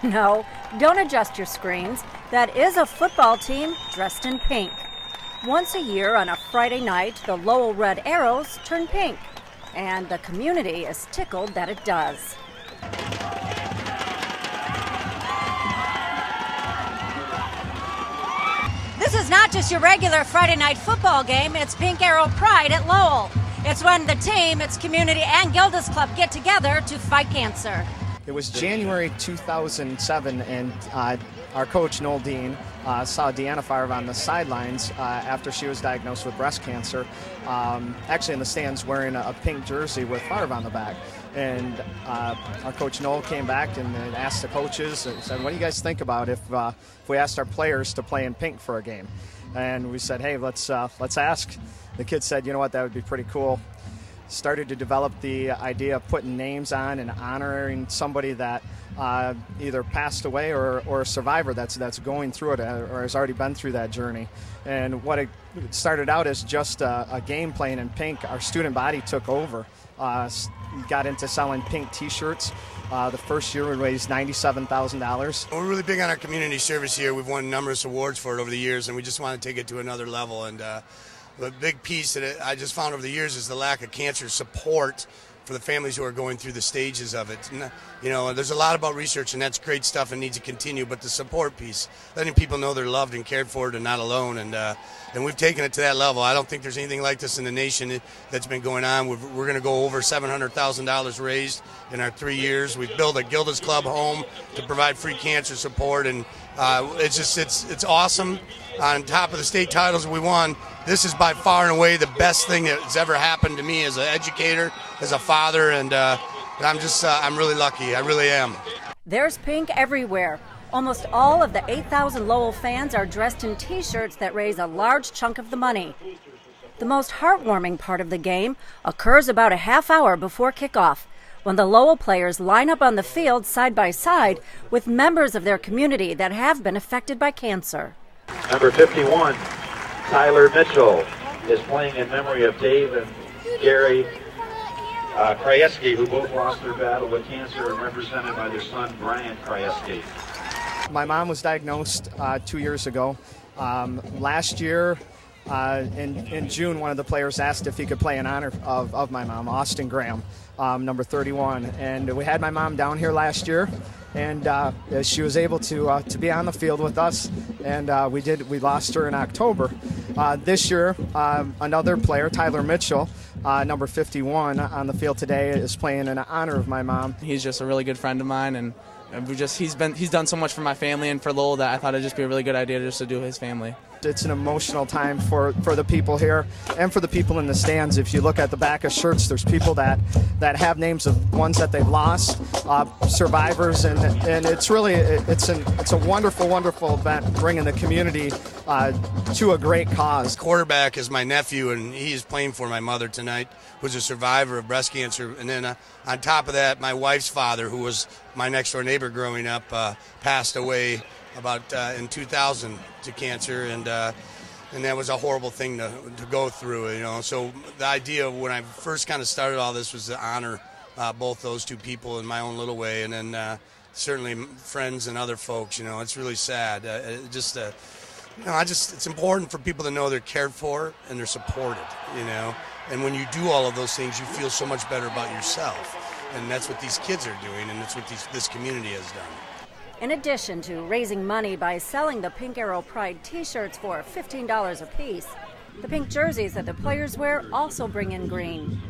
No, don't adjust your screens. That is a football team dressed in pink. Once a year on a Friday night, the Lowell Red Arrows turn pink. And the community is tickled that it does. This is not just your regular Friday night football game, it's Pink Arrow Pride at Lowell. It's when the team, its community, and Gilda's Club get together to fight cancer. It was January 2007, and our coach, Noel Dean, saw Deanna Favre on the sidelines after she was diagnosed with breast cancer, actually in the stands wearing a pink jersey with Favre on the back. And our coach Noel came back and asked the coaches and said, what do you guys think about if we asked our players to play in pink for a game? And we said, hey, let's ask. The kids said, you know what, that would be pretty cool. Started to develop the idea of putting names on and honoring somebody that either passed away or a survivor that's going through it or has already been through that journey. And what it started out as just a game playing in pink, our student body took over. Got into selling pink T-shirts. The first year we raised $97,000. We're really big on our community service here. We've won numerous awards for it over the years, and we just want to take it to another level. And the big piece that I just found over the years is the lack of cancer support for the families who are going through the stages of it. And, you know, there's a lot about research, and that's great stuff and needs to continue, but the support piece, letting people know they're loved and cared for and not alone, and we've taken it to that level. I don't think there's anything like this in the nation that's been going on. We're going to go over $700,000 raised in our 3 years. We've built a Gilda's Club home to provide free cancer support, and it's awesome. On top of the state titles we won, this is by far and away the best thing that's ever happened to me as an educator, as a father, and I'm really lucky. I really am. There's pink everywhere. Almost all of the 8,000 Lowell fans are dressed in T-shirts that raise a large chunk of the money. The most heartwarming part of the game occurs about a half hour before kickoff, when the Lowell players line up on the field side by side with members of their community that have been affected by cancer. Number 51, Tyler Mitchell, is playing in memory of Dave and Gary Krajewski, who both lost their battle with cancer, and represented by their son, Brian Krajewski. My mom was diagnosed 2 years ago. Last year, in June, one of the players asked if he could play in honor of my mom, Austin Graham, number 31. And we had my mom down here last year, and she was able to be on the field with us, and we lost her in October. This year, another player, Tyler Mitchell, number 51, on the field today, is playing in honor of my mom. He's just a really good friend of mine, and he's done so much for my family and for Lowell that I thought it'd just be a really good idea just to do his family. It's an emotional time for the people here and for the people in the stands. If you look at the back of shirts, there's people that have names of ones that they've lost, survivors, and it's really it's a wonderful event, bringing the community to a great cause. Quarterback is my nephew, and he is playing for my mother tonight, who's a survivor of breast cancer. And then on top of that, my wife's father, who was my next door neighbor growing up, passed away about in 2000 to cancer, and that was a horrible thing to go through, you know. So the idea of when I first kind of started all this was to honor both those two people in my own little way, and then certainly friends and other folks. You know, it's really sad. It's important for people to know they're cared for and they're supported. You know, and when you do all of those things, you feel so much better about yourself, and that's what these kids are doing, and that's what this community has done. In addition to raising money by selling the Pink Arrow Pride T-shirts for $15 a piece, the pink jerseys that the players wear also bring in green.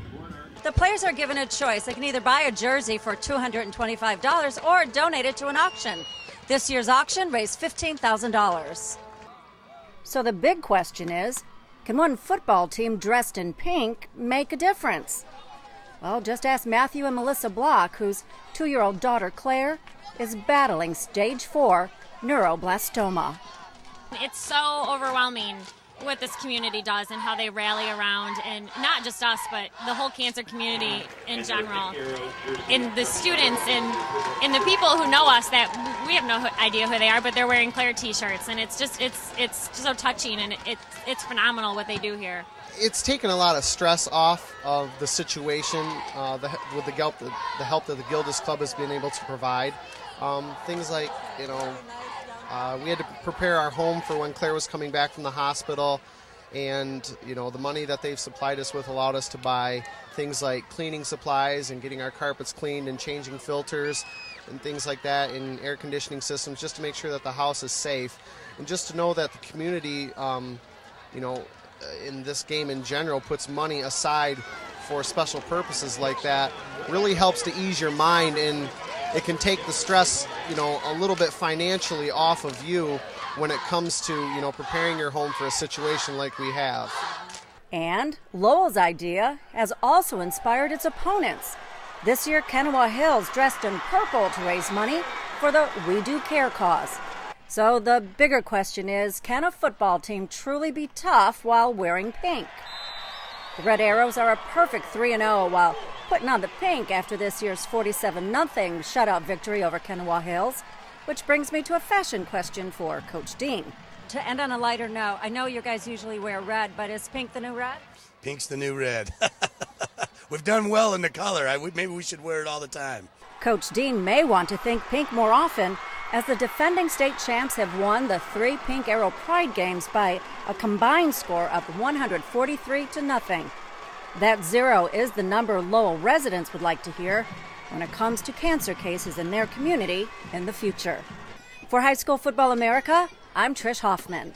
The players are given a choice. They can either buy a jersey for $225 or donate it to an auction. This year's auction raised $15,000. So the big question is, can one football team dressed in pink make a difference? Well, just ask Matthew and Melissa Block, whose 2-year-old daughter, Claire, is battling stage 4 neuroblastoma. It's so overwhelming what this community does and how they rally around, and not just us, but the whole cancer community in general. And the students and the people who know us, that we have no idea who they are, but they're wearing Claire T-shirts, and it's just so touching, and it's phenomenal what they do here. It's taken a lot of stress off of the situation with the help that the Gilda's Club has been able to provide. Things like, we had to prepare our home for when Claire was coming back from the hospital. And, the money that they've supplied us with allowed us to buy things like cleaning supplies and getting our carpets cleaned and changing filters and things like that, and air conditioning systems, just to make sure that the house is safe. And just to know that the community, in this game in general, puts money aside for special purposes like that really helps to ease your mind, and it can take the stress, a little bit financially off of you when it comes to, preparing your home for a situation like we have. And Lowell's idea has also inspired its opponents. This year, Kanawha Hills dressed in purple to raise money for the We Do Care cause. So the bigger question is, can a football team truly be tough while wearing pink? The Red Arrows are a perfect 3-0 while putting on the pink after this year's 47-0 shutout victory over Kanawha Hills, which brings me to a fashion question for Coach Dean. To end on a lighter note, I know you guys usually wear red, but is pink the new red? Pink's the new red. We've done well in the color. Maybe we should wear it all the time. Coach Dean may want to think pink more often, as the defending state champs have won the 3 Pink Arrow Pride games by a combined score of 143-0. That 0 is the number Lowell residents would like to hear when it comes to cancer cases in their community in the future. For High School Football America, I'm Trish Hoffman.